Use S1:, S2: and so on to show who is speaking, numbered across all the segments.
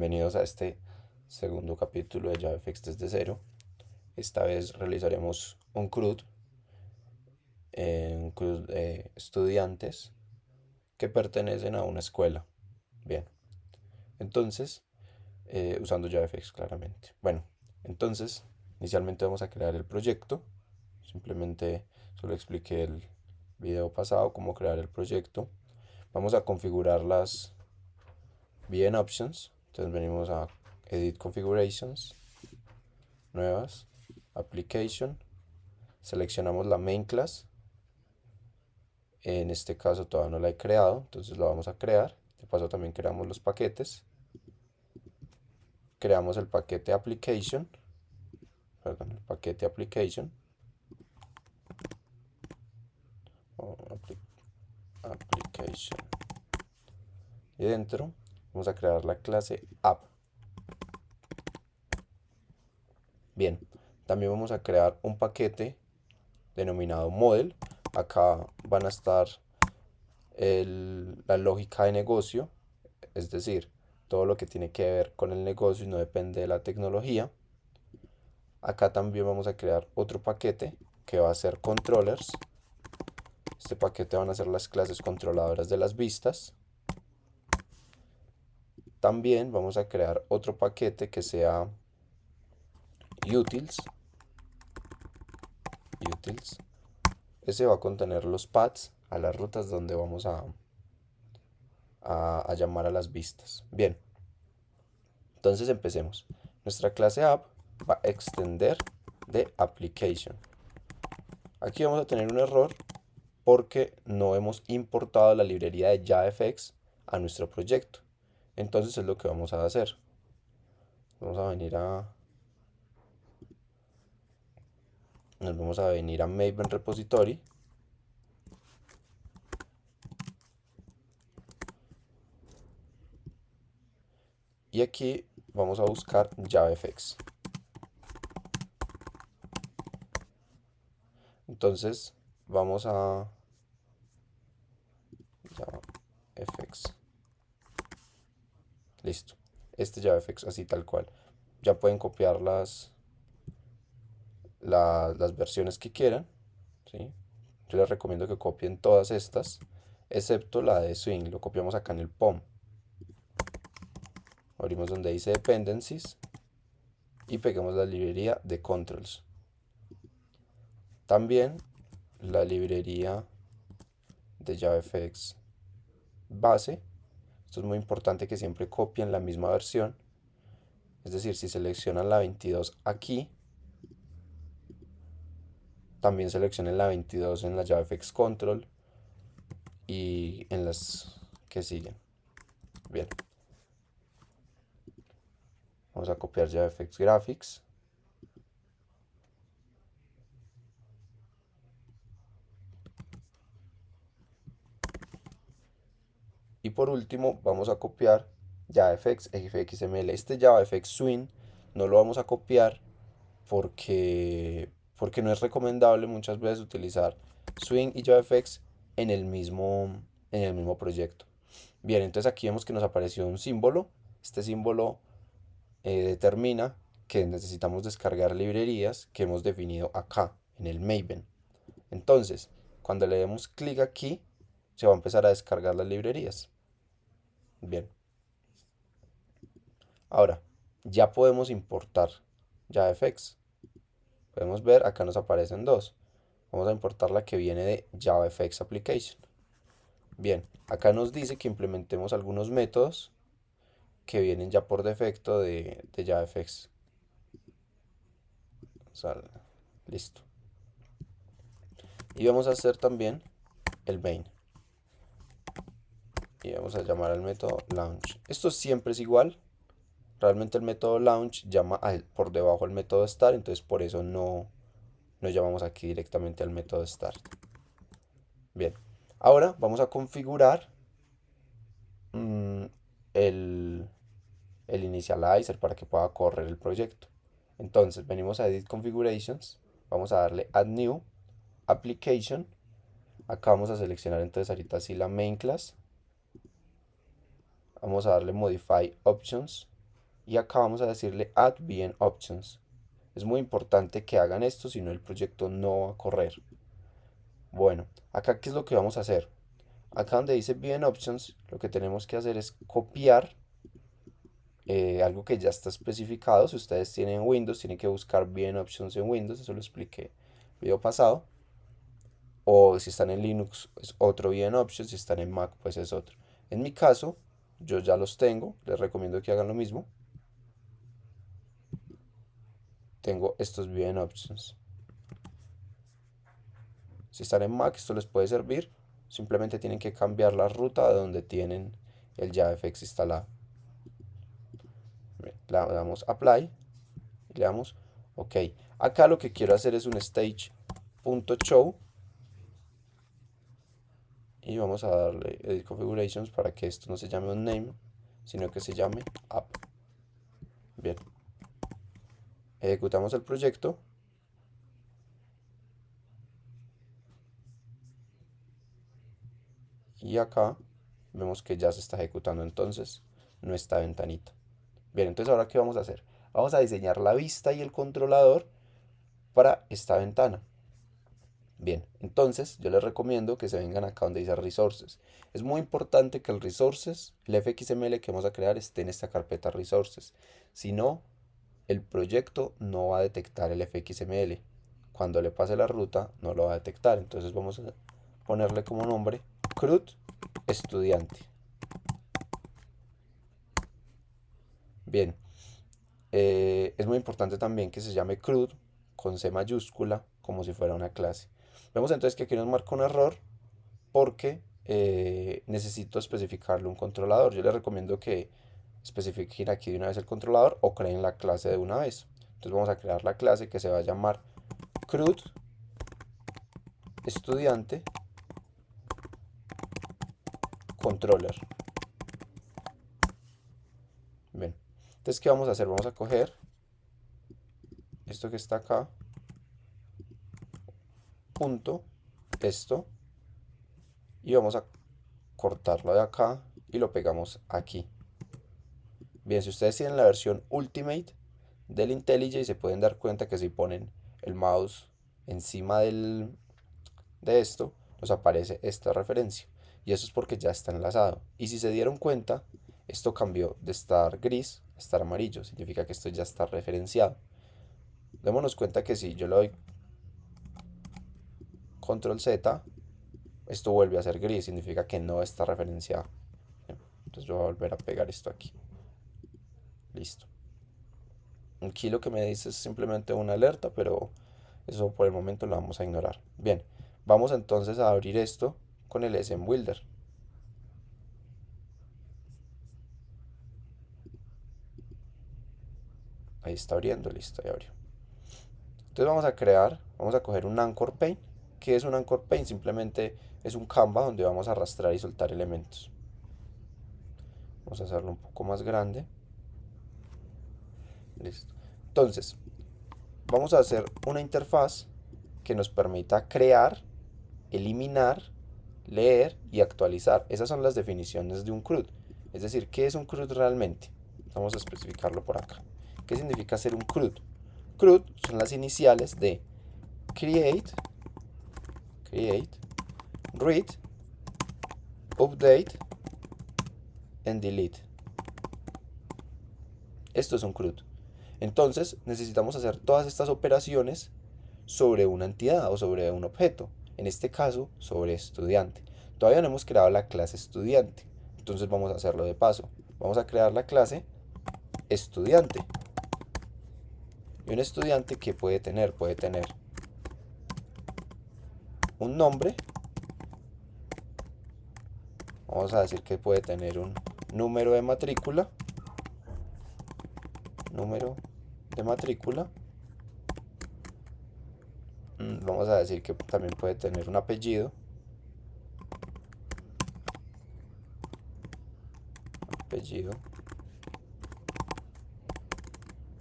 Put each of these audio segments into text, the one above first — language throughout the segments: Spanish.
S1: Bienvenidos a este segundo capítulo de JavaFX desde cero. Esta vez realizaremos un CRUD de estudiantes que pertenecen a una escuela. Bien, entonces, usando JavaFX claramente. Bueno, entonces, inicialmente vamos a crear el proyecto. Simplemente solo expliqué el video pasado cómo crear el proyecto. Vamos a configurar las VN Options. Entonces venimos a Edit Configurations, Nuevas, Application, seleccionamos la main class. En este caso todavía no la he creado, entonces la vamos a crear. De paso también creamos los paquetes. Creamos el paquete application, perdón, el paquete application, o application. Y dentro vamos a crear la clase app. Bien, también vamos a crear un paquete denominado model. Acá van a estar la lógica de negocio, es decir, todo lo que tiene que ver con el negocio y no depende de la tecnología. Acá también vamos a crear otro paquete que va a ser controllers. Este paquete van a ser las clases controladoras de las vistas. También vamos a crear otro paquete que sea utils. Utils. Ese va a contener los paths a las rutas donde vamos a llamar a las vistas. Bien, entonces empecemos. Nuestra clase app va a extender de application. Aquí vamos a tener un error porque no hemos importado la librería de JavaFX a nuestro proyecto. Entonces es lo que vamos a hacer. Nos vamos a venir a Maven Repository. Y aquí vamos a buscar JavaFX. Entonces vamos a JavaFX. Listo. Este JavaFX así tal cual. Ya pueden copiar las versiones que quieran, ¿sí? Yo les recomiendo que copien todas estas, excepto la de Swing. Lo copiamos acá en el POM. Abrimos donde dice Dependencies y peguemos la librería de Controls. También la librería de JavaFX base. Esto es muy importante que siempre copien la misma versión. Es decir, si seleccionan la 22 aquí, también seleccionen la 22 en la JavaFX Control y en las que siguen. Bien. Vamos a copiar JavaFX Graphics. Y por último vamos a copiar JavaFX XML. Este JavaFX Swing no lo vamos a copiar porque no es recomendable muchas veces utilizar Swing y JavaFX en el mismo proyecto. Bien, entonces aquí vemos que nos apareció un símbolo. Este símbolo determina que necesitamos descargar librerías que hemos definido acá en el Maven. Entonces, cuando le demos clic aquí, se va a empezar a descargar las librerías. Bien. Ahora, ya podemos importar JavaFX. Podemos ver, acá nos aparecen dos. Vamos a importar la que viene de JavaFX Application. Bien, acá nos dice que implementemos algunos métodos que vienen ya por defecto de JavaFX. O sea, listo. Y vamos a hacer también el main. Y vamos a llamar al método launch. Esto siempre es igual. Realmente el método launch llama por debajo al método start, entonces por eso no llamamos aquí directamente al método start. Bien, ahora vamos a configurar mm, el, el initializer para que pueda correr el proyecto. Entonces venimos a Edit Configurations, vamos a darle Add New, Application. Acá vamos a seleccionar entonces ahorita sí la main class. Vamos a darle Modify Options. y acá vamos a decirle add BN options. Es muy importante que hagan esto, si no el proyecto no va a correr. Bueno, acá ¿qué es lo que vamos a hacer? Acá donde dice BN options, lo que tenemos que hacer es copiar algo que ya está especificado. Si ustedes tienen Windows, tienen que buscar BN options en Windows, eso lo expliqué en el video pasado. O si están en Linux es otro BN options, si están en Mac pues es otro. En mi caso, yo ya los tengo, les recomiendo que hagan lo mismo. Tengo estos BN options. Si están en Mac, esto les puede servir. Simplemente tienen que cambiar la ruta de donde tienen el JavaFX instalado. Le damos Apply y le damos OK. Acá lo que quiero hacer es un stage.show y vamos a darle Edit Configurations para que esto no se llame un name, sino que se llame app. Bien. Ejecutamos el proyecto. Y acá vemos que ya se está ejecutando entonces nuestra ventanita. Bien, entonces ahora ¿qué vamos a hacer? Vamos a diseñar la vista y el controlador para esta ventana. Bien, entonces yo les recomiendo que se vengan acá donde dice Resources. Es muy importante que el Resources, el fxml que vamos a crear esté en esta carpeta Resources. Si no, el proyecto no va a detectar el fxml. Cuando le pase la ruta no lo va a detectar. Entonces vamos a ponerle como nombre CRUD estudiante. Bien, es muy importante también que se llame CRUD con C mayúscula como si fuera una clase. Vemos entonces que aquí nos marca un error porque necesito especificarle un controlador. Yo les recomiendo que especifiquen aquí de una vez el controlador o creen la clase de una vez. Entonces vamos a crear la clase que se va a llamar CRUD estudiante controller. Bien, entonces ¿qué vamos a hacer? Vamos a coger esto que está acá, punto, esto, y vamos a cortarlo de acá y lo pegamos aquí. Bien, si ustedes tienen la versión Ultimate del IntelliJ se pueden dar cuenta que si ponen el mouse encima de esto, nos aparece esta referencia. Y eso es porque ya está enlazado. Y si se dieron cuenta, esto cambió de estar gris a estar amarillo. Significa que esto ya está referenciado. Démonos cuenta que si yo le doy Control Z, esto vuelve a ser gris. Significa que no está referenciado. Entonces yo voy a volver a pegar esto aquí. Listo. Aquí lo que me dice es simplemente una alerta, pero eso por el momento lo vamos a ignorar. Bien, vamos entonces a abrir esto con el SM Builder. Ahí está abriendo, listo, ya abrió. Entonces vamos a coger un Anchor Pane. ¿Qué es un Anchor Pane? Simplemente es un Canva donde vamos a arrastrar y soltar elementos. Vamos a hacerlo un poco más grande. Listo. Entonces, vamos a hacer una interfaz que nos permita crear, eliminar, leer y actualizar. Esas son las definiciones de un CRUD. Es decir, ¿qué es un CRUD realmente? Vamos a especificarlo por acá. ¿Qué significa ser un CRUD? CRUD son las iniciales de create, read, update and delete. Esto es un CRUD. Entonces necesitamos hacer todas estas operaciones sobre una entidad o sobre un objeto. En este caso, sobre estudiante. Todavía no hemos creado la clase estudiante. Entonces vamos a hacerlo de paso. Vamos a crear la clase estudiante. Y un estudiante que puede tener un nombre. Vamos a decir que puede tener un número de matrícula. Número de matrícula. Vamos a decir que también puede tener un apellido. Apellido.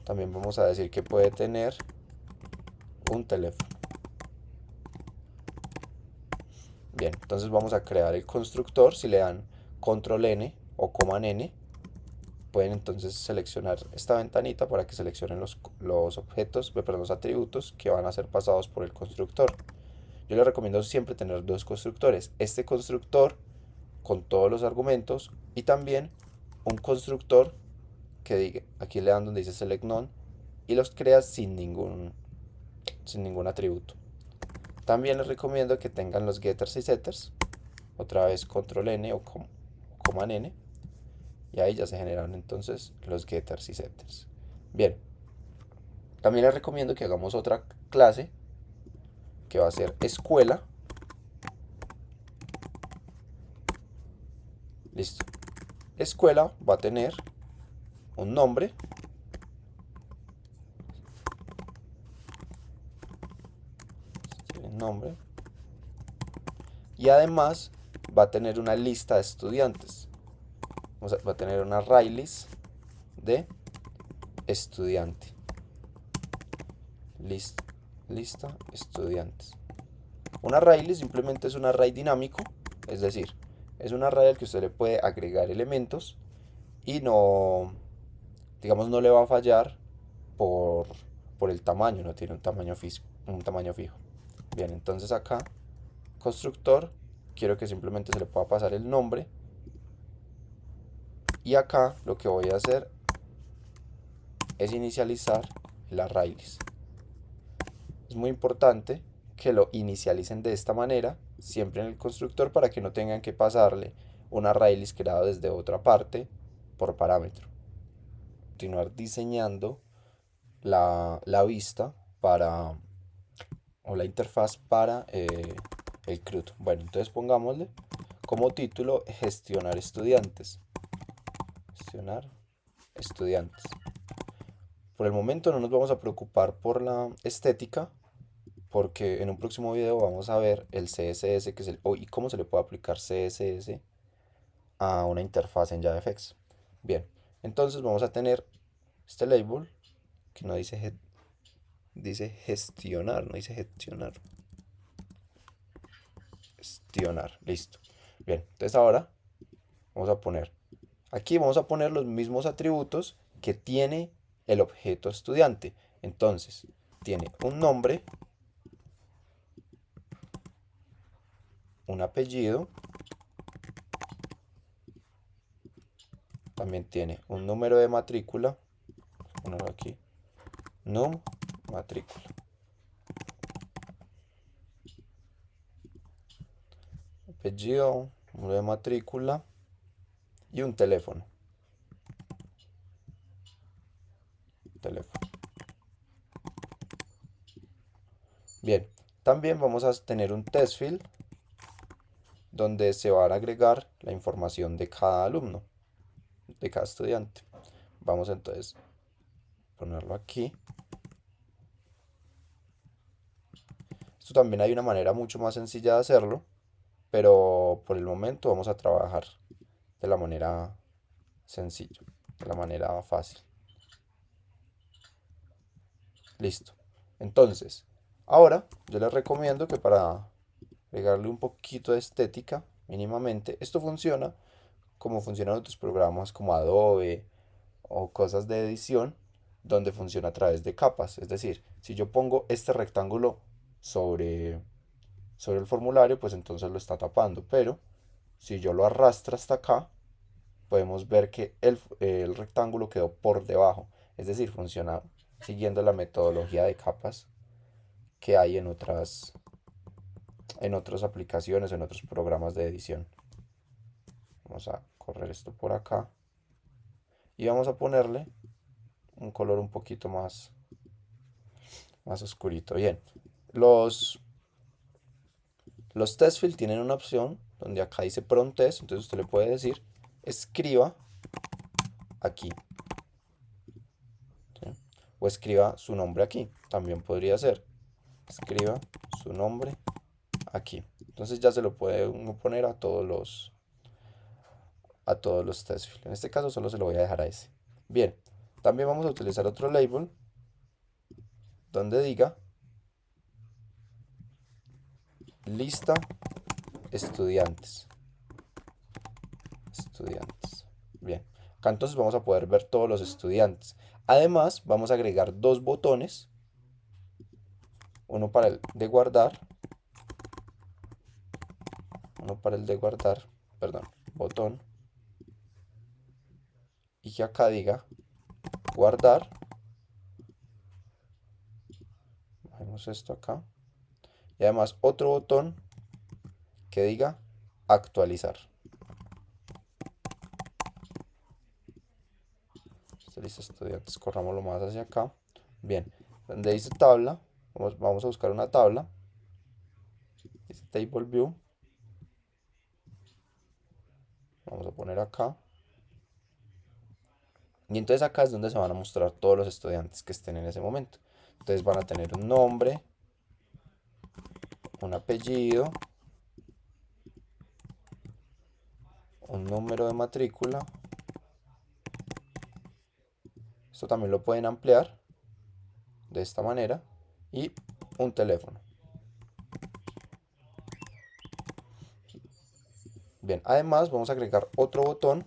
S1: También vamos a decir que puede tener un teléfono. Bien, entonces vamos a crear el constructor. Si le dan control N o command N, pueden entonces seleccionar esta ventanita para que seleccionen los objetos, perdón, los atributos que van a ser pasados por el constructor. Yo les recomiendo siempre tener dos constructores. Este constructor con todos los argumentos y también un constructor que diga, aquí le dan donde dice select none y los creas sin ningún atributo. También les recomiendo que tengan los getters y setters, otra vez control N o command N, y ahí ya se generan entonces los getters y setters. Bien, también les recomiendo que hagamos otra clase que va a ser escuela. Listo. Escuela va a tener un nombre, y además va a tener una lista de estudiantes. Va a tener una array list de estudiante. Lista estudiantes. Un array list simplemente es un array dinámico, es decir, es un array al que usted le puede agregar elementos y no, digamos, no le va a fallar por, por el tamaño, no tiene un tamaño fijo. Bien, entonces acá, constructor, quiero que simplemente se le pueda pasar el nombre. Y acá lo que voy a hacer es inicializar el array list. Es muy importante que lo inicialicen de esta manera, siempre en el constructor, para que no tengan que pasarle un array list creado desde otra parte por parámetro. Continuar diseñando la vista o la interfaz para el CRUD. Bueno, entonces pongámosle como título gestionar estudiantes. Gestionar estudiantes. Por el momento no nos vamos a preocupar por la estética, porque en un próximo video vamos a ver el CSS y cómo se le puede aplicar CSS a una interfaz en JavaFX. Bien, entonces vamos a tener este label que no dice, dice gestionar, no dice gestionar. Gestionar, listo. Bien, entonces ahora vamos a poner, aquí vamos a poner los mismos atributos que tiene el objeto estudiante. Entonces, tiene un nombre, un apellido, también tiene un número de matrícula, ponerlo aquí, num matrícula. Apellido, número de matrícula y un teléfono. Bien, también vamos a tener un test field donde se va a agregar la información de cada alumno, de cada estudiante. Vamos entonces a ponerlo aquí. Esto también hay una manera mucho más sencilla de hacerlo, pero por el momento vamos a trabajar de la manera sencilla, de la manera fácil. Listo. Entonces, ahora yo les recomiendo que para agregarle un poquito de estética, mínimamente, esto funciona como funcionan otros programas como Adobe o cosas de edición, donde funciona a través de capas. Es decir, si yo pongo este rectángulo sobre el formulario, pues entonces lo está tapando. Pero si yo lo arrastro hasta acá, podemos ver que el rectángulo quedó por debajo. Es decir, funciona siguiendo la metodología de capas que hay en otras aplicaciones, en otros programas de edición. Vamos a correr esto por acá y vamos a ponerle un color un poquito más oscurito. Bien, los test field tienen una opción donde acá dice prompt test, entonces usted le puede decir escriba aquí, ¿sí? O escriba su nombre aquí, también podría ser escriba su nombre aquí. Entonces ya se lo puede uno poner a todos los test field. En este caso solo se lo voy a dejar a ese. Bien, también vamos a utilizar otro label donde diga lista estudiantes. Bien, Acá entonces vamos a poder ver todos los estudiantes. Además, vamos a agregar dos botones, uno para el de guardar, perdón, botón, y que acá diga guardar. Bajemos esto acá. Y además otro botón que diga actualizar. Listo, estudiantes, corrámoslo más hacia acá. Bien, donde dice tabla, vamos a buscar una tabla. Dice table view. Vamos a poner acá. Y entonces acá es donde se van a mostrar todos los estudiantes que estén en ese momento. Entonces van a tener un nombre, un apellido, un número de matrícula. Esto también lo pueden ampliar de esta manera. Y un teléfono. Bien, además vamos a agregar otro botón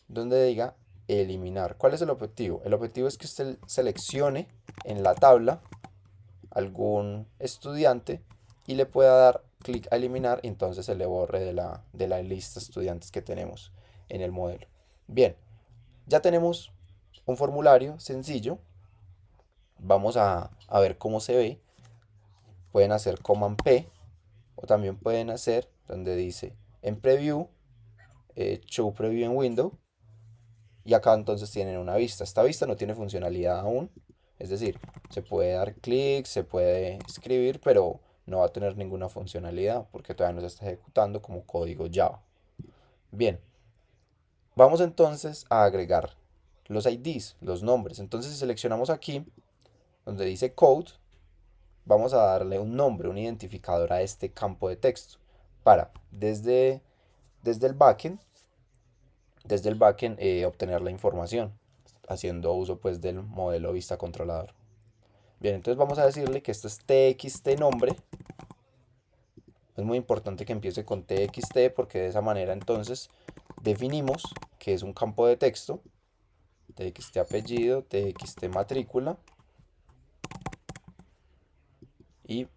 S1: donde diga eliminar. ¿Cuál es el objetivo? El objetivo es que usted seleccione en la tabla algún estudiante y le pueda dar clic a eliminar y entonces se le borre de la lista de estudiantes que tenemos en el modelo. Bien, ya tenemos un formulario sencillo. Vamos a ver cómo se ve. Pueden hacer Command P o también pueden hacer donde dice en Preview, Show Preview en Window. Y acá entonces tienen una vista. Esta vista no tiene funcionalidad aún. Es decir, se puede dar clic, se puede escribir, pero no va a tener ninguna funcionalidad porque todavía no se está ejecutando como código Java. Bien, vamos entonces a agregar los IDs, los nombres. Entonces si seleccionamos aquí, donde dice Code, vamos a darle un nombre, un identificador a este campo de texto para desde el backend obtener la información, haciendo uso pues del modelo vista controlador. Bien, entonces vamos a decirle que esto es txt nombre. Es muy importante que empiece con txt porque de esa manera entonces definimos que es un campo de texto, txt apellido, txt matrícula y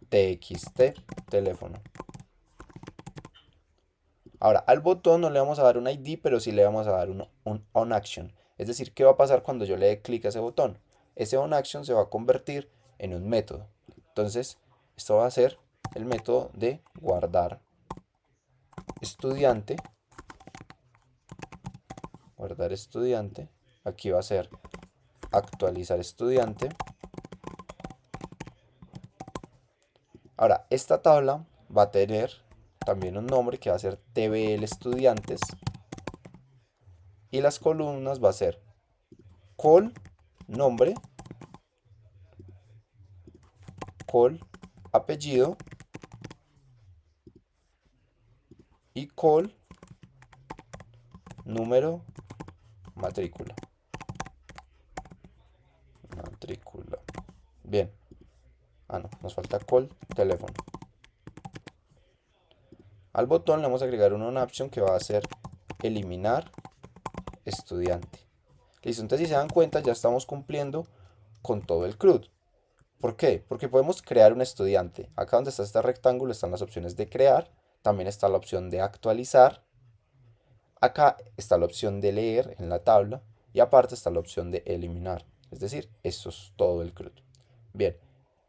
S1: txt teléfono. Ahora, al botón no le vamos a dar un ID, pero sí le vamos a dar un onAction. Es decir, ¿qué va a pasar cuando yo le dé clic a ese botón? Ese onAction se va a convertir en un método. Entonces, esto va a ser el método de guardar estudiante. Guardar estudiante. Aquí va a ser actualizar estudiante. Ahora, esta tabla va a tener también un nombre que va a ser TBL estudiantes. Y las columnas va a ser col nombre, col apellido y col número matrícula. Matrícula. Bien. Ah, no, nos falta call teléfono. Al botón le vamos a agregar un option que va a ser eliminar estudiante. Listo, entonces si se dan cuenta ya estamos cumpliendo con todo el CRUD. ¿Por qué? Porque podemos crear un estudiante. Acá donde está este rectángulo están las opciones de crear. También está la opción de actualizar. Acá está la opción de leer en la tabla. Y aparte está la opción de eliminar. Es decir, eso es todo el CRUD. Bien,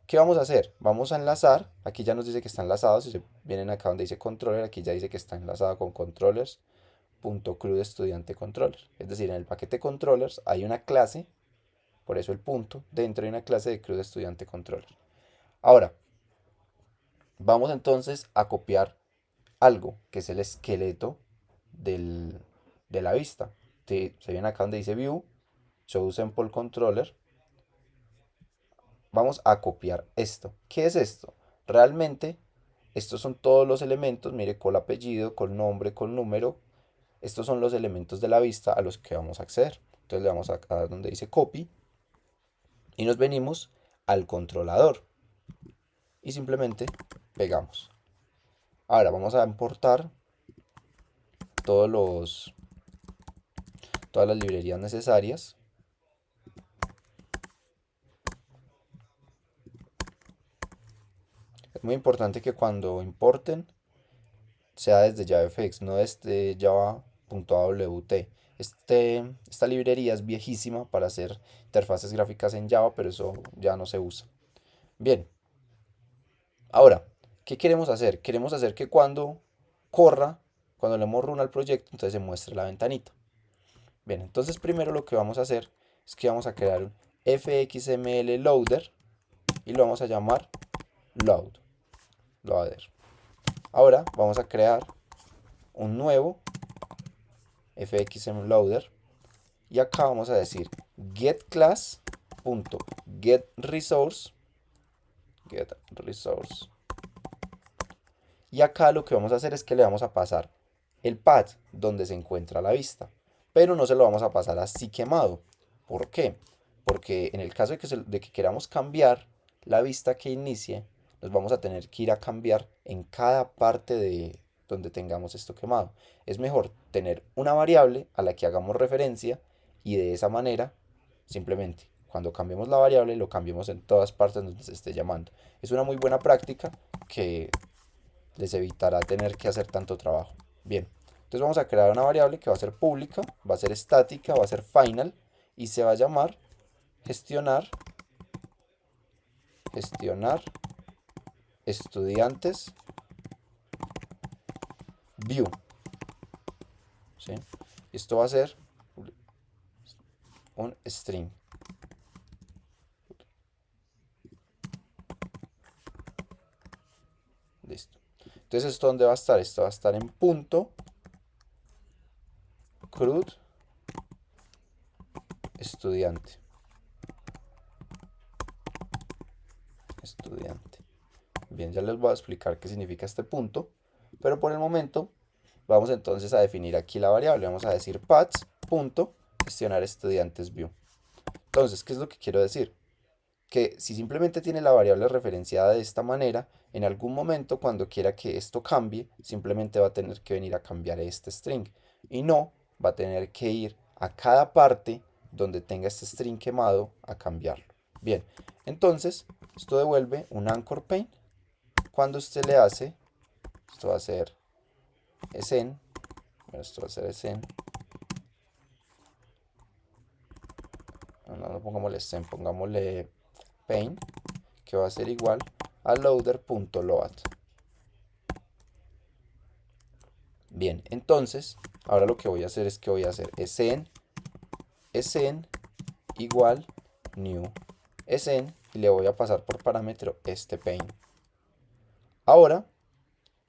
S1: ¿qué vamos a hacer? Vamos a enlazar. Aquí ya nos dice que está enlazado. Si se vienen acá donde dice controller, aquí ya dice que está enlazado con controllers.CRUD estudiante controller. Es decir, en el paquete controllers hay una clase, por eso el punto, dentro de una clase de CRUD estudiante controller. Ahora, vamos entonces a copiar algo que es el esqueleto de la vista. Se viene acá donde dice view, show sample controller. Vamos a copiar esto. ¿Qué es esto? Realmente, estos son todos los elementos. Mire, con apellido, con nombre, con número. Estos son los elementos de la vista a los que vamos a acceder. Entonces le vamos a dar donde dice copy. Y nos venimos al controlador. Y simplemente pegamos. Ahora vamos a importar todos los, todas las librerías necesarias. Es muy importante que cuando importen sea desde JavaFX, no desde java.awt. Esta librería es viejísima para hacer interfaces gráficas en Java, pero eso ya no se usa. Bien, ahora, ¿qué queremos hacer? Queremos hacer que cuando corra, cuando le demos run al proyecto, entonces se muestre la ventanita. Bien, entonces primero lo que vamos a hacer es que vamos a crear un fxml loader y lo vamos a llamar loader. Ahora vamos a crear un nuevo fxml loader y acá vamos a decir getClass.getResource y acá lo que vamos a hacer es que le vamos a pasar el path donde se encuentra la vista, pero no se lo vamos a pasar así quemado. ¿Por qué? Porque en el caso de que queramos cambiar la vista que inicie, nos vamos a tener que ir a cambiar en cada parte de donde tengamos esto quemado. Es mejor tener una variable a la que hagamos referencia y de esa manera, simplemente, cuando cambiemos la variable, lo cambiemos en todas partes donde se esté llamando. Es una muy buena práctica que les evitará tener que hacer tanto trabajo. Bien, entonces vamos a crear una variable que va a ser pública, va a ser estática, va a ser final y se va a llamar gestionar estudiantes view. ¿Sí? Esto va a ser un string. Listo. Entonces, ¿esto dónde va a estar? Esto va a estar en punto CRUD estudiante. Bien, ya les voy a explicar qué significa este punto, pero por el momento vamos entonces a definir aquí la variable. Vamos a decir paths.gestionar estudiantes view. Entonces, ¿qué es lo que quiero decir? Que si simplemente tiene la variable referenciada de esta manera, en algún momento cuando quiera que esto cambie, simplemente va a tener que venir a cambiar este string y no va a tener que ir a cada parte donde tenga este string quemado a cambiarlo. Bien, entonces esto devuelve un anchor pane. Cuando usted le hace, esto va a ser sn, esto va a ser sn, no pongámosle sn, pongámosle pane, que va a ser igual a loader.load. Bien, entonces, ahora lo que voy a hacer es que voy a hacer sn igual new sn y le voy a pasar por parámetro este pane. Ahora,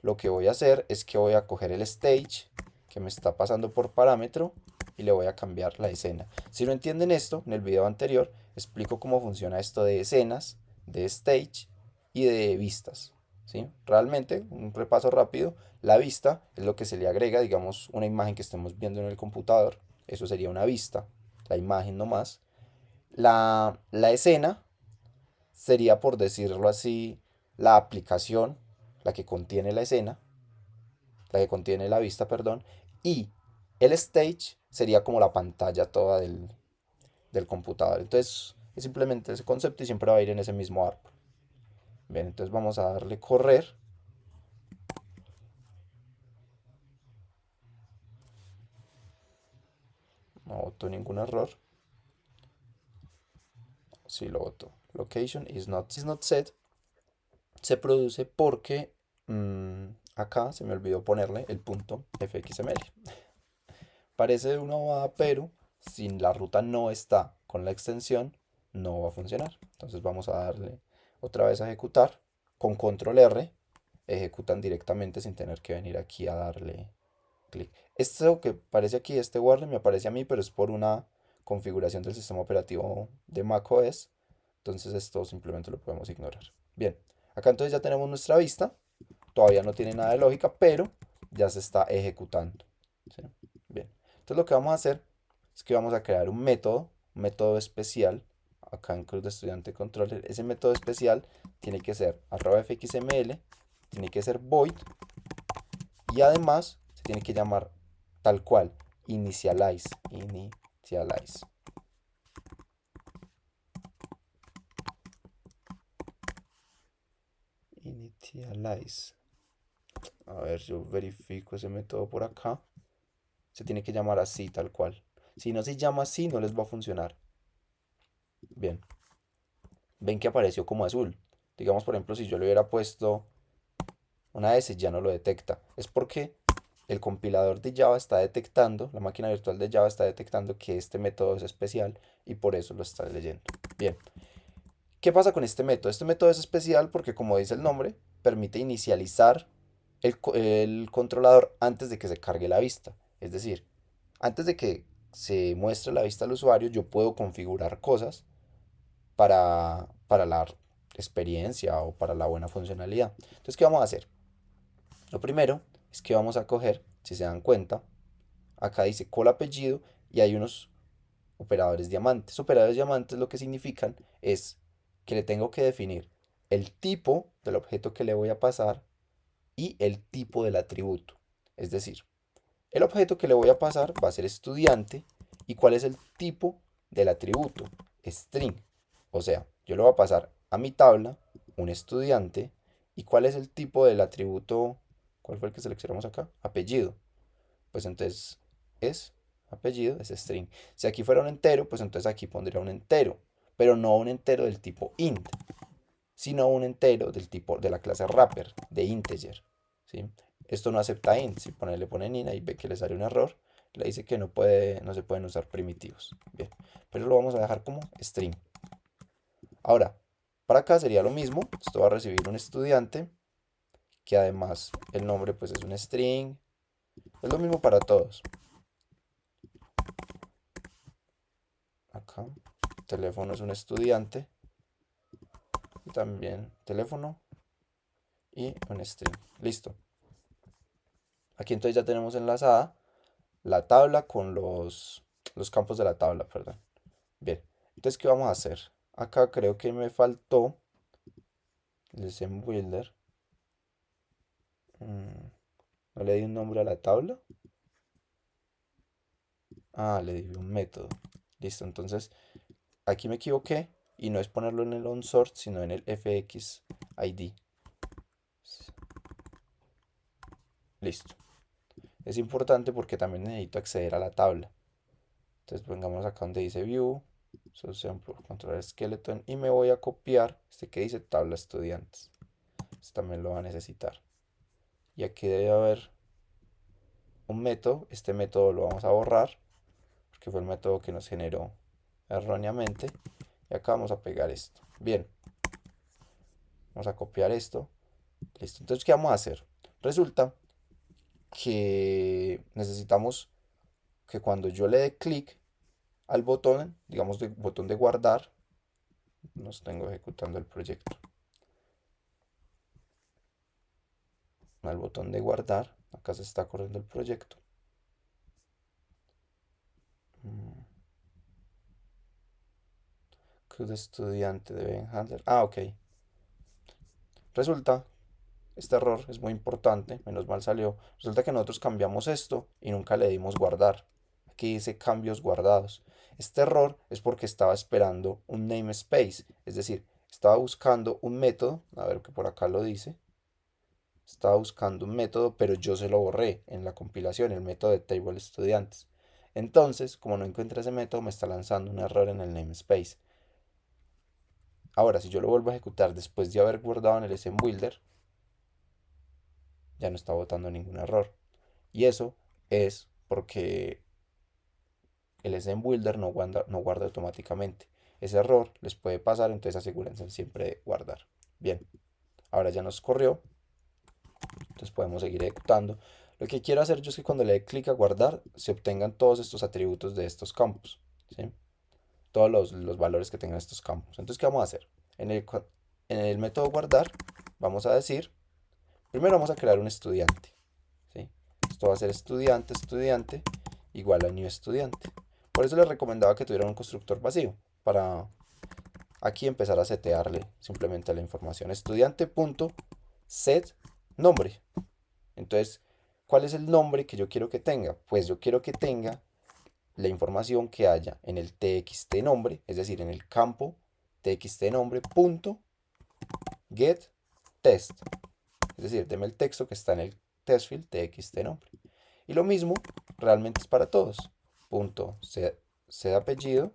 S1: lo que voy a hacer es que voy a coger el stage que me está pasando por parámetro y le voy a cambiar la escena. Si no entienden esto, en el video anterior explico cómo funciona esto de escenas, de stage y de vistas. ¿Sí? Realmente, un repaso rápido, la vista es lo que se le agrega, digamos, una imagen que estemos viendo en el computador, eso sería una vista, la imagen nomás. La escena sería, por decirlo así, la aplicación, la que contiene la escena, la que contiene la vista, perdón, y el stage sería como la pantalla toda del computador. Entonces, es simplemente ese concepto y siempre va a ir en ese mismo árbol. Bien, entonces vamos a darle correr. No botó ningún error. Sí lo botó. Location is not set. Se produce porque acá se me olvidó ponerle el punto fxml. Parece una bobada, pero si la ruta no está con la extensión, no va a funcionar. Entonces vamos a darle otra vez a ejecutar. Con control R ejecutan directamente sin tener que venir aquí a darle clic. Esto que aparece aquí, este warning, me aparece a mí, pero es por una configuración del sistema operativo de macOS. Entonces esto simplemente lo podemos ignorar. Bien, acá entonces ya tenemos nuestra vista. Todavía no tiene nada de lógica, pero ya se está ejecutando. ¿Sí? Bien, entonces lo que vamos a hacer es que vamos a crear un método especial, acá en Cruz de Estudiante Controller. Ese método especial tiene que ser @fxml, tiene que ser void y además se tiene que llamar tal cual, initialize, initialize. Initialize. A ver, yo verifico ese método por acá. Se tiene que llamar así, tal cual. Si no se llama así, no les va a funcionar. Bien. Ven que apareció como azul. Digamos, por ejemplo, si yo le hubiera puesto una S, ya no lo detecta. Es porque el compilador de Java está detectando, la máquina virtual de Java está detectando que este método es especial y por eso lo está leyendo. Bien. ¿Qué pasa con este método? Este método es especial porque, como dice el nombre, permite inicializar el controlador antes de que se cargue la vista. Es decir, antes de que se muestre la vista al usuario, yo puedo configurar cosas para la experiencia o para la buena funcionalidad. Entonces, ¿qué vamos a hacer? Lo primero es que vamos a coger, si se dan cuenta, acá dice call apellido y hay unos operadores diamantes. Operadores diamantes lo que significan es que le tengo que definir el tipo del objeto que le voy a pasar y el tipo del atributo. Es decir, el objeto que le voy a pasar va a ser estudiante y cuál es el tipo del atributo, string. O sea, yo le voy a pasar a mi tabla un estudiante y cuál es el tipo del atributo, ¿cuál fue el que seleccionamos acá? Apellido. Pues entonces es apellido, es string. Si aquí fuera un entero, pues entonces aquí pondría un entero, pero no un entero del tipo int, sino un entero del tipo de la clase wrapper, de integer, ¿sí? Esto no acepta int, si le ponen int y ve que le sale un error, le dice que no se pueden usar primitivos. Bien, pero lo vamos a dejar como string. Ahora, para acá sería lo mismo, esto va a recibir un estudiante, que además el nombre pues es un string, es lo mismo para todos. Acá, teléfono es un estudiante, y también teléfono y un string. Listo. Aquí entonces ya tenemos enlazada la tabla con los campos de la tabla, perdón. Bien, entonces, ¿qué vamos a hacer? Acá creo que me faltó el builder. ¿No le di un nombre a la tabla? Ah, le di un método. Listo, entonces aquí me equivoqué y no es ponerlo en el onSort, sino en el fxid. Listo. Es importante porque también necesito acceder a la tabla. Entonces pongamos acá donde dice view, por controlar skeleton y me voy a copiar este que dice tabla estudiantes. Este también lo va a necesitar. Y aquí debe haber un método. Este método lo vamos a borrar porque fue el método que nos generó erróneamente. Y acá vamos a pegar esto. Bien, vamos a copiar esto. Listo. Entonces, ¿qué vamos a hacer? Resulta que necesitamos que cuando yo le dé clic al botón, digamos, botón de guardar, nos tengo ejecutando el proyecto. Al botón de guardar, acá se está corriendo el proyecto. CUD estudiante debe handler. Ah, ok. Resulta, este error es muy importante, menos mal salió. Resulta que nosotros cambiamos esto y nunca le dimos guardar. Aquí dice cambios guardados. Este error es porque estaba esperando un namespace, es decir, estaba buscando un método, a ver que por acá lo dice. Estaba buscando un método, pero yo se lo borré en la compilación, el método de table estudiantes. Entonces, como no encuentra ese método, me está lanzando un error en el namespace. Ahora, si yo lo vuelvo a ejecutar después de haber guardado en el builder, ya no está botando ningún error. Y eso es porque el builder no guarda automáticamente. Ese error les puede pasar, entonces asegúrense siempre de guardar. Bien, ahora ya nos corrió, entonces podemos seguir ejecutando. Lo que quiero hacer yo es que cuando le dé clic a guardar, se obtengan todos estos atributos de estos campos, ¿sí? Todos los valores que tengan estos campos. Entonces, ¿qué vamos a hacer? En el método guardar, vamos a decir, primero vamos a crear un estudiante, ¿sí? Esto va a ser estudiante, estudiante, igual a new estudiante. Por eso les recomendaba que tuvieran un constructor vacío, para aquí empezar a setearle simplemente la información. Estudiante.set nombre. Entonces, ¿Cuál es el nombre que yo quiero que tenga? Pues yo quiero que tenga la información que haya en el txt nombre, es decir, en el campo txt nombre punto get test. Es decir, deme el texto que está en el test field txt nombre. Y lo mismo realmente es para todos. Punto c de apellido,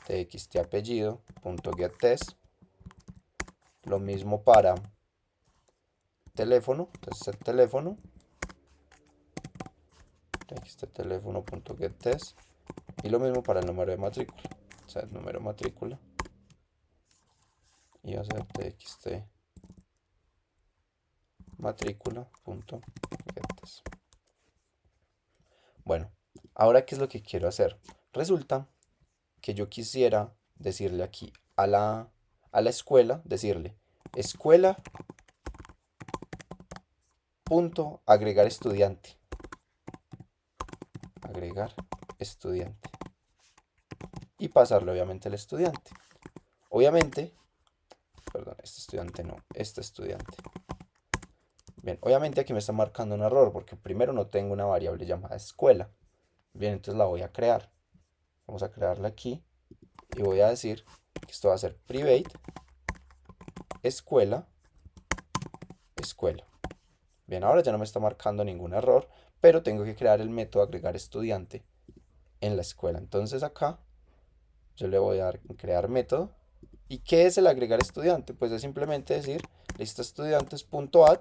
S1: txt apellido, punto get test. Lo mismo para teléfono, entonces el teléfono, txt teléfono, punto get test. Y lo mismo para el número de matrícula, o sea, el número de matrícula. Y va a ser txt matrícula, punto get test. Bueno, ahora ¿qué es lo que quiero hacer? Resulta que yo quisiera decirle aquí a la escuela, decirle escuela punto agregar estudiante. Agregar estudiante. Y pasarle obviamente al estudiante. Obviamente, perdón, este estudiante no, este estudiante. Bien, obviamente aquí me está marcando un error porque primero no tengo una variable llamada escuela. Bien, entonces la voy a crear. Vamos a crearla aquí y voy a decir que esto va a ser private escuela escuela. Bien, ahora ya no me está marcando ningún error, pero tengo que crear el método agregar estudiante en la escuela. Entonces acá yo le voy a dar crear método. ¿Y qué es el agregar estudiante? Pues es simplemente decir lista estudiantes.add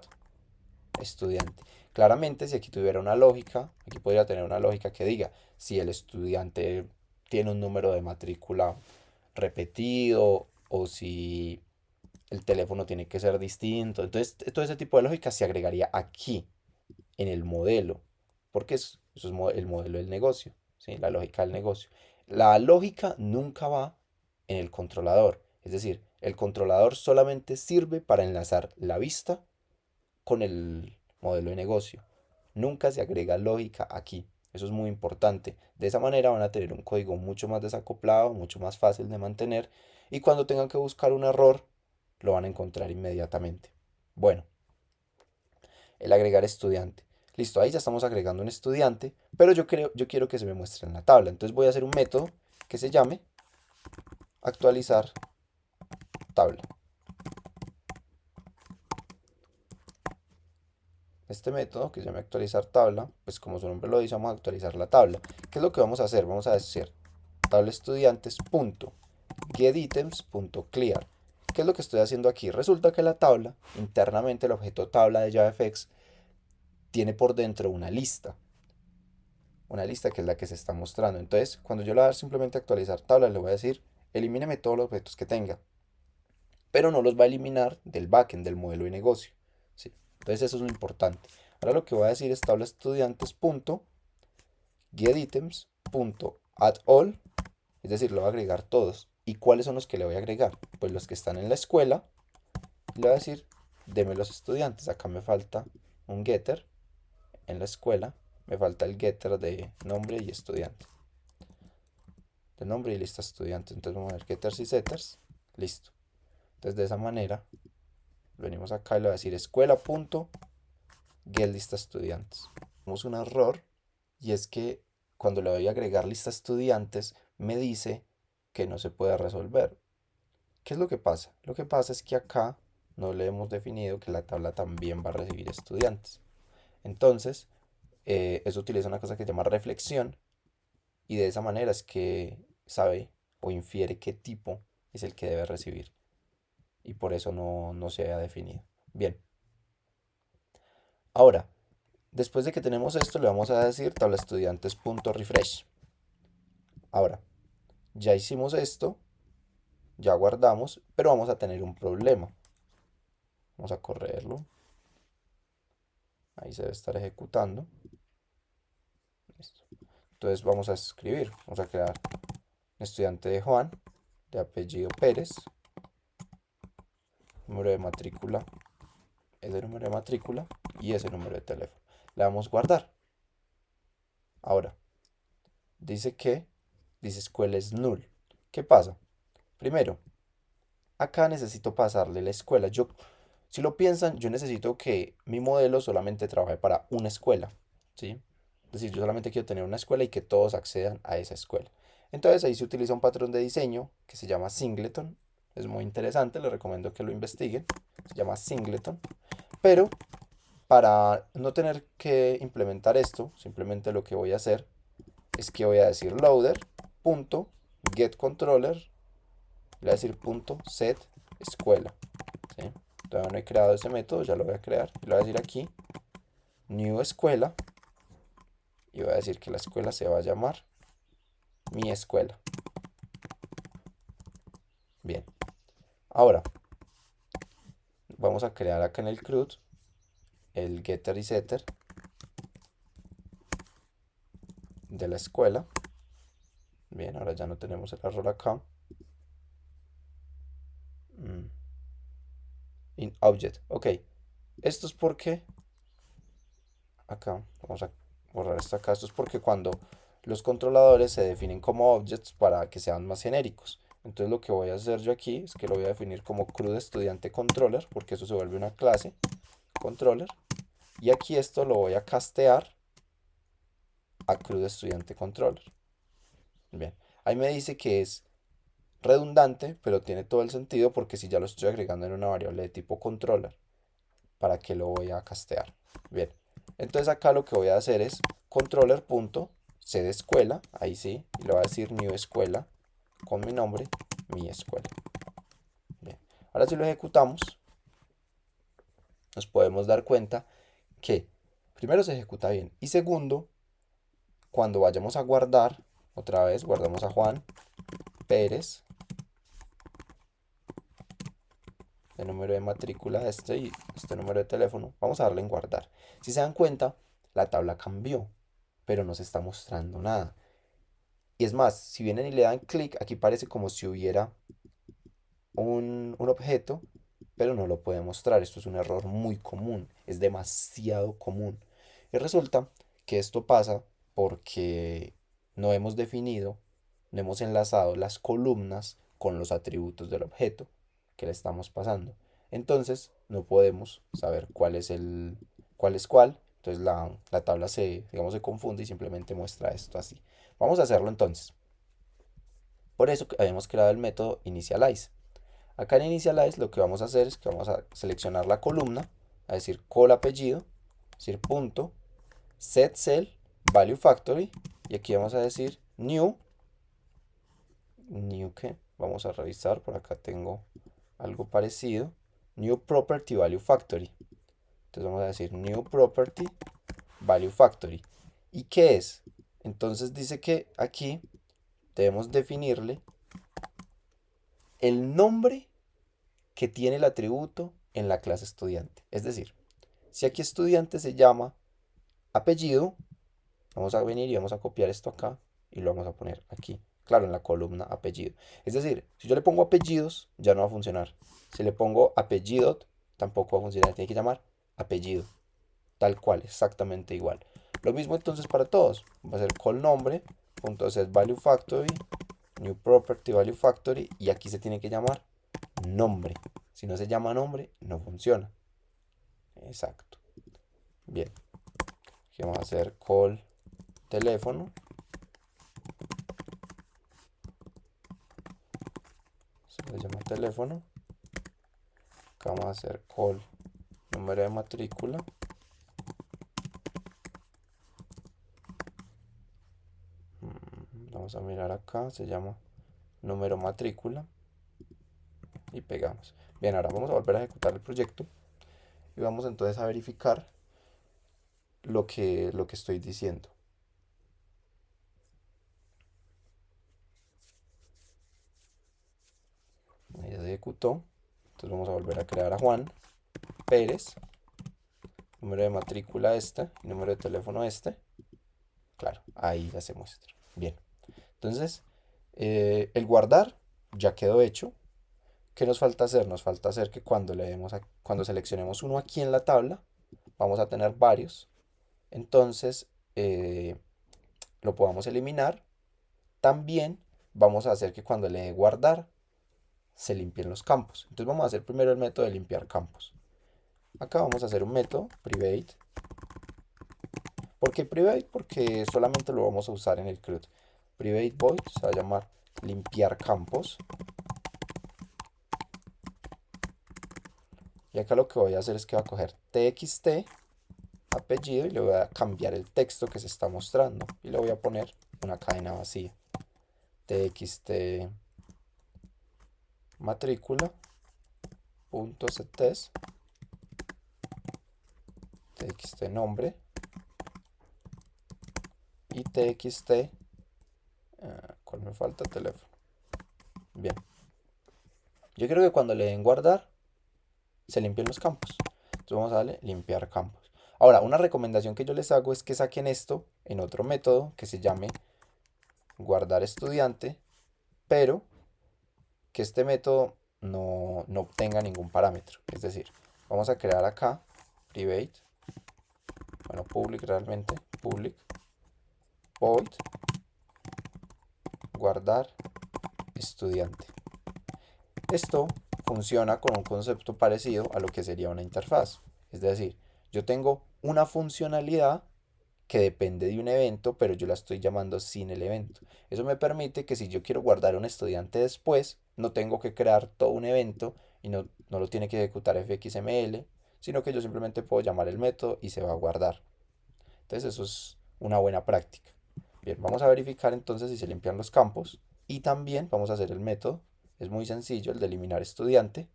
S1: estudiante. Claramente, si aquí tuviera una lógica, aquí podría tener una lógica que diga si el estudiante tiene un número de matrícula repetido o si el teléfono tiene que ser distinto. Entonces, todo ese tipo de lógica se agregaría aquí, en el modelo, porque eso es el modelo del negocio, ¿sí? La lógica del negocio. La lógica nunca va en el controlador, es decir, el controlador solamente sirve para enlazar la vista con el modelo de negocio. Nunca se agrega lógica aquí. Eso es muy importante. De esa manera van a tener un código mucho más desacoplado, mucho más fácil de mantener y cuando tengan que buscar un error, lo van a encontrar inmediatamente. Bueno, el agregar estudiante. Listo, ahí ya estamos agregando un estudiante, pero yo quiero que se me muestre en la tabla. Entonces voy a hacer un método que se llame actualizar tabla. Este método que se llama actualizar tabla, pues como su nombre lo dice, vamos a actualizar la tabla. ¿Qué es lo que vamos a hacer? Vamos a decir tabla estudiantes punto getItems punto clear. ¿Qué es lo que estoy haciendo aquí? Resulta que la tabla, internamente el objeto tabla de JavaFX, tiene por dentro una lista. Una lista que es la que se está mostrando. Entonces, cuando yo le voy a dar simplemente actualizar tabla, le voy a decir, elimíneme todos los objetos que tenga. Pero no los va a eliminar del backend, del modelo de negocio. ¿Sí? Entonces, eso es lo importante. Ahora lo que voy a decir es tabla estudiantes punto getItems punto add all, es decir, lo voy a agregar todos. ¿Y cuáles son los que le voy a agregar? Pues los que están en la escuela. Le voy a decir, deme los estudiantes. Acá me falta un getter en la escuela. Me falta el getter de nombre y estudiante. De nombre y lista estudiante. Entonces vamos a ver getters y setters. Listo. Entonces de esa manera venimos acá y le voy a decir escuela.get lista estudiantes. Tenemos un error y es que cuando le voy a agregar lista estudiantes me dice que no se puede resolver. ¿Qué es lo que pasa? Lo que pasa es que acá no le hemos definido que la tabla también va a recibir estudiantes. Entonces, eso utiliza una cosa que se llama reflexión y de esa manera es que sabe o infiere qué tipo es el que debe recibir y por eso no se ha definido. Bien, ahora, después de que tenemos esto le vamos a decir tabla estudiantes.refresh. Ahora, ya hicimos esto, ya guardamos, pero vamos a tener un problema. Vamos a correrlo. Ahí se debe estar ejecutando. Listo. Entonces vamos a escribir, vamos a crear estudiante de Juan, de apellido Pérez, número de matrícula, ese número de matrícula y ese número de teléfono. Le damos guardar. Ahora, dice escuela es null. ¿Qué pasa? Primero, acá necesito pasarle la escuela. Si lo piensan, yo necesito que mi modelo solamente trabaje para una escuela, ¿sí? Es decir, yo solamente quiero tener una escuela y que todos accedan a esa escuela. Entonces ahí se utiliza un patrón de diseño que se llama Singleton. Es muy interesante, les recomiendo que lo investiguen. Se llama Singleton. Pero para no tener que implementar esto, simplemente lo que voy a hacer es que voy a decir loader.getController, le voy a decir .set escuela, ¿sí? Todavía no he creado ese método, ya lo voy a crear. Le voy a decir aquí new escuela y voy a decir que la escuela se va a llamar mi escuela. Bien, ahora vamos a crear acá en el CRUD el getter y setter de la escuela. Bien, ahora ya no tenemos el error acá. In object, ok. Esto es porque acá, vamos a borrar esto acá. Esto es porque cuando los controladores se definen como objects para que sean más genéricos. Entonces lo que voy a hacer yo aquí es que lo voy a definir como CRUD estudiante controller, porque eso se vuelve una clase controller. Y aquí esto lo voy a castear a CRUD estudiante controller. Bien, ahí me dice que es redundante, pero tiene todo el sentido porque si ya lo estoy agregando en una variable de tipo controller, ¿para qué lo voy a castear? Bien, entonces acá lo que voy a hacer es controller.c de escuela, ahí sí, y le voy a decir new escuela con mi nombre, mi escuela. Bien, ahora si lo ejecutamos, nos podemos dar cuenta que primero se ejecuta bien y segundo, cuando vayamos a guardar, otra vez guardamos a Juan Pérez, el número de matrícula este y este número de teléfono, vamos a darle en guardar. Si se dan cuenta, la tabla cambió, pero no se está mostrando nada. Y es más, si vienen y le dan clic, aquí parece como si hubiera un objeto, pero no lo puede mostrar. Esto es un error muy común, es demasiado común. Y resulta que esto pasa porque no hemos definido, no hemos enlazado las columnas con los atributos del objeto que le estamos pasando. Entonces no podemos saber cuál es cuál. Entonces la tabla digamos, se confunde y simplemente muestra esto así. Vamos a hacerlo entonces. Por eso habíamos creado el método initialize. Acá en initialize lo que vamos a hacer es que vamos a seleccionar la columna, a decir col apellido, decir punto, set cell, value factory, y aquí vamos a decir new que, vamos a revisar, por acá tengo algo parecido, new property value factory. Entonces vamos a decir new property value factory. ¿Y qué es? Entonces dice que aquí debemos definirle el nombre que tiene el atributo en la clase estudiante. Es decir, si aquí estudiante se llama apellido, vamos a venir y vamos a copiar esto acá y lo vamos a poner aquí. Claro, en la columna apellido. Es decir, si yo le pongo apellidos, ya no va a funcionar. Si le pongo apellido, tampoco va a funcionar. Tiene que llamar apellido. Tal cual, exactamente igual. Lo mismo entonces para todos. Va a ser call nombre, punto set value factory, new property value factory, y aquí se tiene que llamar nombre. Si no se llama nombre, no funciona. Exacto. Bien. Aquí vamos a hacer call teléfono. Se le llama teléfono. Acá vamos a hacer call número de matrícula. Vamos a mirar acá. Se llama número matrícula. Y pegamos. Bien, ahora vamos a volver a ejecutar el proyecto. Y vamos entonces a verificar lo que estoy diciendo. Ahí ya se ejecutó. Entonces vamos a volver a crear a Juan Pérez. Número de matrícula este. Número de teléfono este. Claro, ahí ya se muestra. Bien. Entonces, el guardar ya quedó hecho. ¿Qué nos falta hacer? Nos falta hacer que cuando seleccionemos uno aquí en la tabla, vamos a tener varios. Entonces, lo podamos eliminar. También vamos a hacer que cuando le dé guardar, se limpien los campos. Entonces vamos a hacer primero el método de limpiar campos. Acá vamos a hacer un método private. ¿Por qué private? Porque solamente lo vamos a usar en el CRUD. Private void se va a llamar limpiar campos. Y acá lo que voy a hacer es que voy a coger txt apellido y le voy a cambiar el texto que se está mostrando. Y le voy a poner una cadena vacía. Txt matrícula punto settest txt nombre y txt ¿cuál me falta? Teléfono. Bien, yo creo que cuando le den guardar se limpian los campos. Entonces vamos a darle limpiar campos. Ahora, una recomendación que yo les hago es que saquen esto en otro método que se llame guardar estudiante, pero que este método no obtenga ningún parámetro. Es decir, vamos a crear acá private, bueno, public realmente, public void guardar estudiante. Esto funciona con un concepto parecido a lo que sería una interfaz. Es decir, yo tengo una funcionalidad que depende de un evento, pero yo la estoy llamando sin el evento. Eso me permite que si yo quiero guardar a un estudiante después, no tengo que crear todo un evento y no lo tiene que ejecutar fxml, sino que yo simplemente puedo llamar el método y se va a guardar. Entonces eso es una buena práctica. Bien, vamos a verificar entonces si se limpian los campos y también vamos a hacer el método. Es muy sencillo el de eliminar estudiante.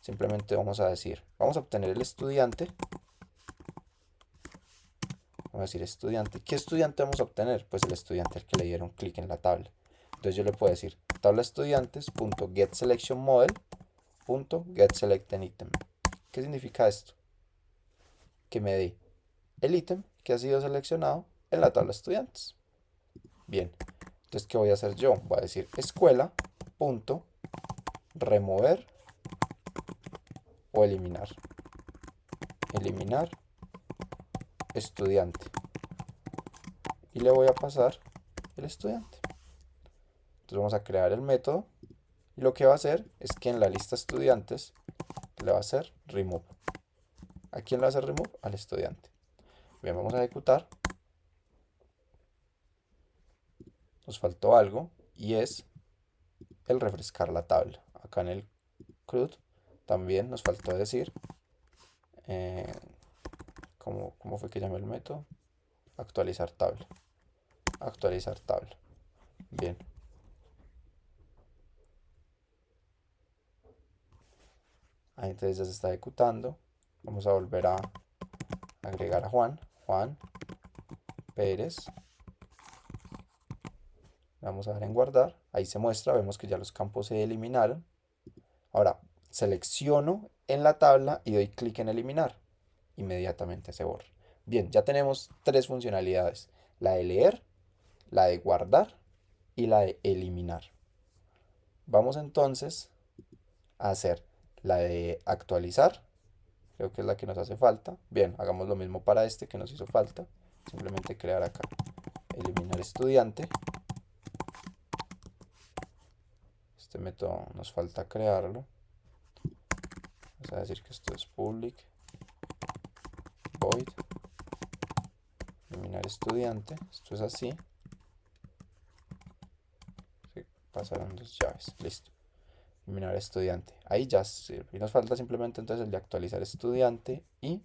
S1: Simplemente vamos a decir, vamos a obtener el estudiante. Vamos a decir estudiante. ¿Qué estudiante vamos a obtener? Pues el estudiante al que le dieron clic en la tabla. Entonces yo le puedo decir tabla estudiantes.getSelectionModel.getSelectAnyItem. ¿Qué significa esto? Que me dé el ítem que ha sido seleccionado en la tabla estudiantes. Bien, entonces ¿qué voy a hacer yo? Voy a decir escuela.remover o eliminar. Eliminar estudiante. Y le voy a pasar el estudiante. Entonces vamos a crear el método y lo que va a hacer es que en la lista estudiantes le va a hacer remove. ¿A quién le va a hacer remove? Al estudiante. Bien, vamos a ejecutar. Nos faltó algo y es el refrescar la tabla. Acá en el CRUD también nos faltó decir eh, ¿cómo fue que llamé el método? Actualizar tabla. Actualizar tabla. Bien. Ahí entonces ya se está ejecutando. Vamos a volver a agregar a Juan. Juan Pérez. Le vamos a dar en guardar. Ahí se muestra. Vemos que ya los campos se eliminaron. Ahora selecciono en la tabla y doy clic en eliminar. Inmediatamente se borra. Bien, ya tenemos tres funcionalidades. La de leer, la de guardar y la de eliminar. Vamos entonces a hacer la de actualizar. Creo que es la que nos hace falta. Bien, hagamos lo mismo para este que nos hizo falta. Simplemente crear acá. Eliminar estudiante. Este método nos falta crearlo. Vamos a decir que esto es public void eliminar estudiante. Esto es así. Se pasaron dos llaves. Listo. Eliminar estudiante. Ahí ya sirve. Y nos falta simplemente entonces el de actualizar estudiante y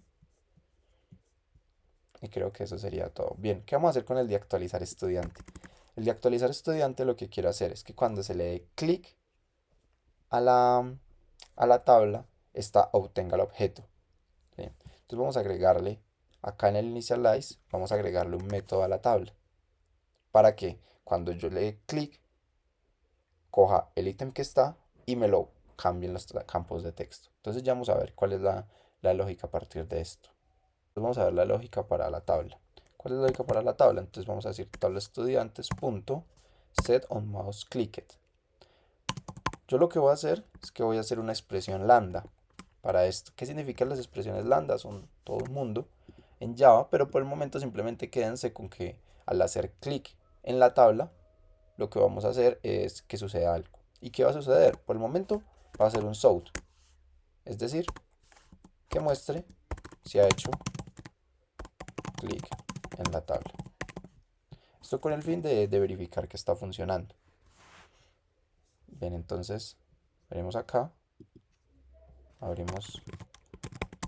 S1: creo que eso sería todo. Bien, ¿qué vamos a hacer con el de actualizar estudiante? El de actualizar estudiante lo que quiero hacer es que cuando se le dé clic a la tabla, esta obtenga el objeto. ¿Sí? Entonces vamos a agregarle, acá en el initialize, vamos a agregarle un método a la tabla. Para que cuando yo le dé clic, coja el ítem que está y me lo cambie en los campos de texto. Entonces ya vamos a ver cuál es la lógica a partir de esto. Entonces vamos a ver la lógica para la tabla. ¿Cuál es la lógica para la tabla? Entonces vamos a decir tabla estudiantes punto set on mouse clicked. Yo lo que voy a hacer es que voy a hacer una expresión lambda para esto. ¿Qué significan las expresiones lambda? Son todo un mundo en Java, pero por el momento simplemente quédense con que al hacer clic en la tabla, lo que vamos a hacer es que suceda algo. ¿Y qué va a suceder? Por el momento va a ser un south. Es decir, que muestre si ha hecho clic en la tabla. Esto con el fin de verificar que está funcionando. Bien, entonces veremos acá, abrimos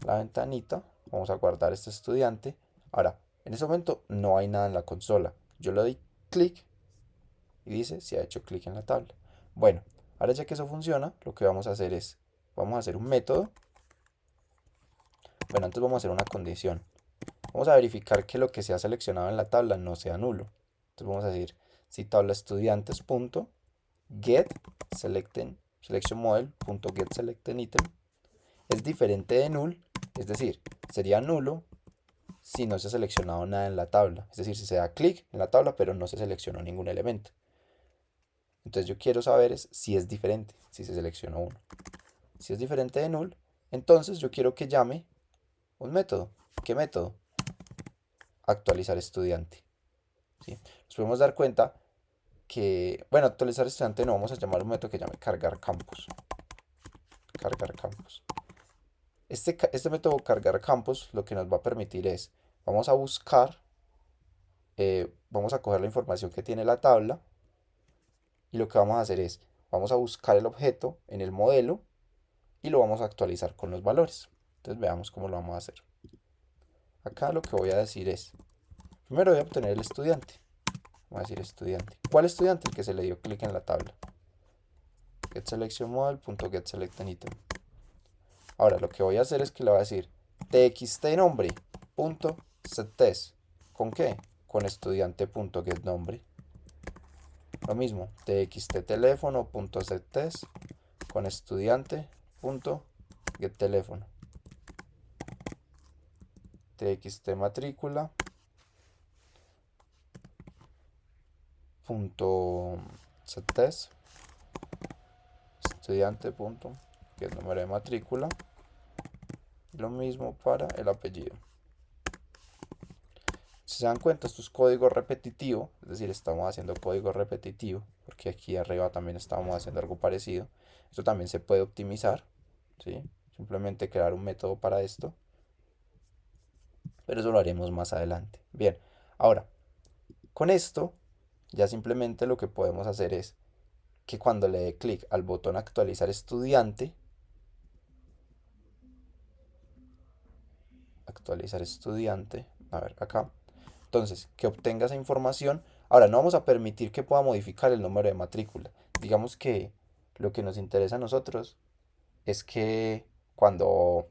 S1: la ventanita, vamos a guardar este estudiante. Ahora, en este momento no hay nada en la consola. Yo le doy clic y dice si ha hecho clic en la tabla. Bueno, ahora ya que eso funciona, lo que vamos a hacer es, vamos a hacer un método. Bueno, antes vamos a hacer una condición. Vamos a verificar que lo que se ha seleccionado en la tabla no sea nulo. Entonces vamos a decir si tabla estudiantes.get selection model.get selected item es diferente de null, es decir, sería nulo si no se ha seleccionado nada en la tabla. Es decir, si se da clic en la tabla pero no se seleccionó ningún elemento. Entonces yo quiero saber si es diferente, si se seleccionó uno. Si es diferente de null, entonces yo quiero que llame un método. ¿Qué método? Actualizar estudiante. ¿Sí? Nos podemos dar cuenta que, bueno, actualizar estudiante no, vamos a llamar un método que llame cargar campus. Cargar campus. Este método cargar campus lo que nos va a permitir es, vamos a buscar, vamos a coger la información que tiene la tabla y lo que vamos a hacer es, vamos a buscar el objeto en el modelo y lo vamos a actualizar con los valores. Entonces veamos cómo lo vamos a hacer. Acá lo que voy a decir es, primero voy a obtener el estudiante. Voy a decir estudiante. ¿Cuál estudiante? El que se le dio clic en la tabla. GetSelectionModel.getSelectedItem. Ahora lo que voy a hacer es que le voy a decir txtNombre.setTest. ¿Con qué? Con estudiante.getNombre. Lo mismo, txtTelefono.setTest con estudiante.getTelefono. txtmatrícula.setTest estudiante.getNúmero de matrícula. Lo mismo para el apellido. Si se dan cuenta, esto es código repetitivo, es decir, estamos haciendo código repetitivo, porque aquí arriba también estábamos haciendo algo parecido. Esto también se puede optimizar, ¿sí? Simplemente crear un método para esto, pero eso lo haremos más adelante. Bien, ahora, con esto, ya simplemente lo que podemos hacer es que cuando le dé clic al botón actualizar estudiante, a ver acá, entonces, que obtenga esa información. Ahora, no vamos a permitir que pueda modificar el número de matrícula. Digamos que lo que nos interesa a nosotros es que cuando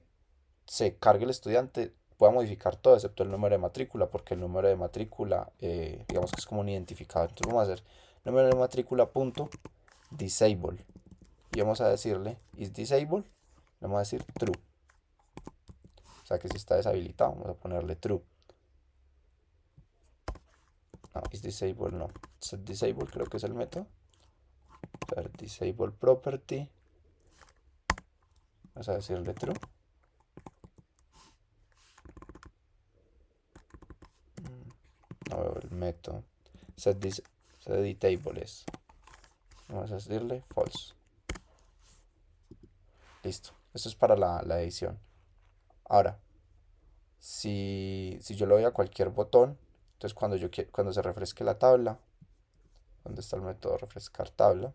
S1: se cargue el estudiante pueda modificar todo excepto el número de matrícula, porque el número de matrícula, digamos que es como un identificador. Entonces vamos a hacer número de matrícula punto disable y vamos a decirle is disable, vamos a decir true. O sea que si está deshabilitado, vamos a ponerle true. No, is disable no. Set disable creo que es el método. A ver, disable property. Vamos a decirle true. No veo el método. Set editable es. Vamos a decirle false. Listo. Esto es para la edición. Ahora, si yo le doy a cualquier botón, entonces cuando se refresque la tabla, ¿dónde está el método refrescar tabla?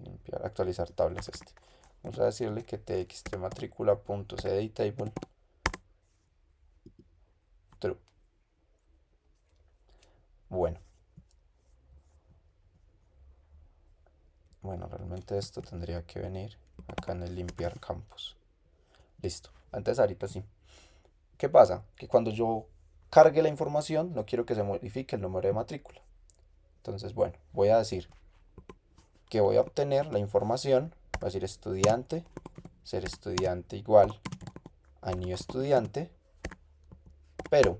S1: Limpiar, actualizar tabla es este. Vamos a decirle que txtmatrícula.setEditable true. Bueno, realmente esto tendría que venir acá en el limpiar campos. Listo. Antes ahorita sí. ¿Qué pasa? Que cuando yo cargue la información, no quiero que se modifique el número de matrícula. Entonces, bueno, voy a decir que voy a obtener la información, voy a decir estudiante, ser estudiante igual a new estudiante, pero,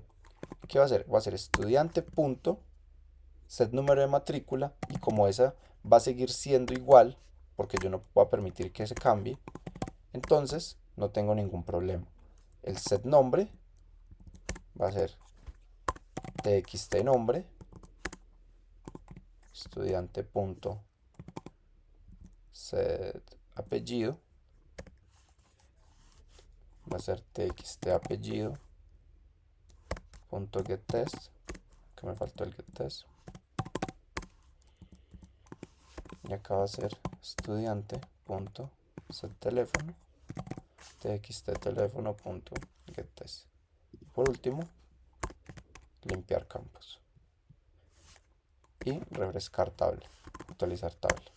S1: ¿qué va a hacer? Va a ser estudiante punto set número de matrícula y como esa va a seguir siendo igual, porque yo no voy a permitir que se cambie, entonces no tengo ningún problema. El set nombre va a ser txtNombre estudiante.setApellido va a ser txtApellido.getTest, que me faltó el getTest, y acá va a ser estudiante.setTelefono, txtTelefono.getTest. Por último, limpiar campos y refrescar tabla, actualizar tabla.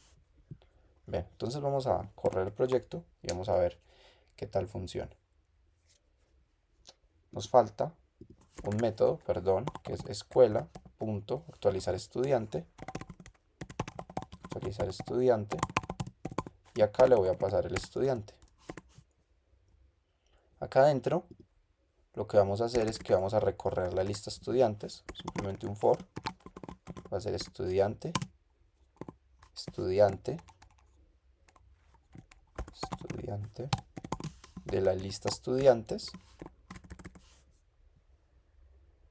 S1: Bien, entonces vamos a correr el proyecto y vamos a ver qué tal funciona. Nos falta un método, perdón, que es escuela.actualizar estudiante, y acá le voy a pasar el estudiante. Acá adentro lo que vamos a hacer es que vamos a recorrer la lista estudiantes, simplemente un for, va a ser estudiante, de la lista estudiantes.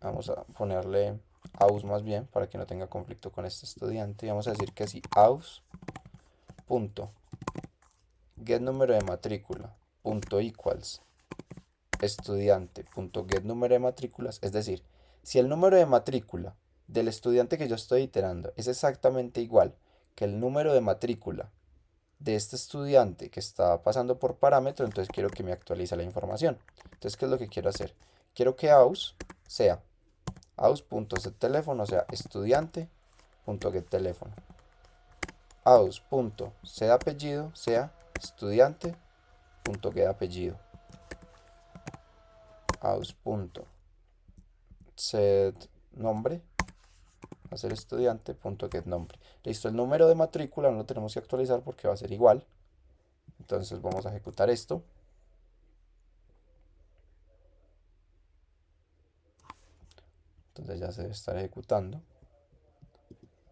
S1: Vamos a ponerle aus más bien para que no tenga conflicto con este estudiante, y vamos a decir que si aus.get número de matrícula .equals estudiante.get número de matrículas, es decir, si el número de matrícula del estudiante que yo estoy iterando es exactamente igual que el número de matrícula de este estudiante que está pasando por parámetro, entonces quiero que me actualice la información. Entonces, ¿qué es lo que quiero hacer? Quiero que aus sea aus.setTelefono, o sea, estudiante.getTelefono. aus.setApellido sea estudiante.getApellido. aus.setNombre va a ser estudiante.getNombre. Listo, el número de matrícula no lo tenemos que actualizar porque va a ser igual. Entonces vamos a ejecutar esto. Entonces ya se debe estar ejecutando.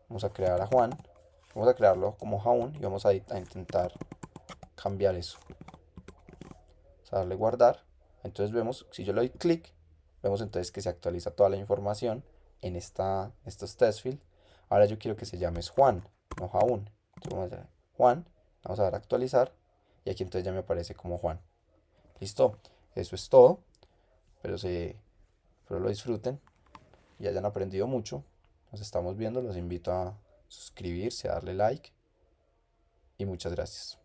S1: Vamos a crear a Juan. Vamos a crearlo como Jaun y vamos a intentar cambiar eso. Vamos a darle guardar. Entonces vemos, si yo le doy clic, vemos entonces que se actualiza toda la información en estos test fields. Ahora yo quiero que se llame Juan, no Jaun. Entonces vamos a dar Juan, vamos a dar a actualizar y aquí entonces ya me aparece como Juan. Listo, eso es todo. Espero lo disfruten y hayan aprendido mucho. Nos estamos viendo, los invito a suscribirse, a darle like y muchas gracias.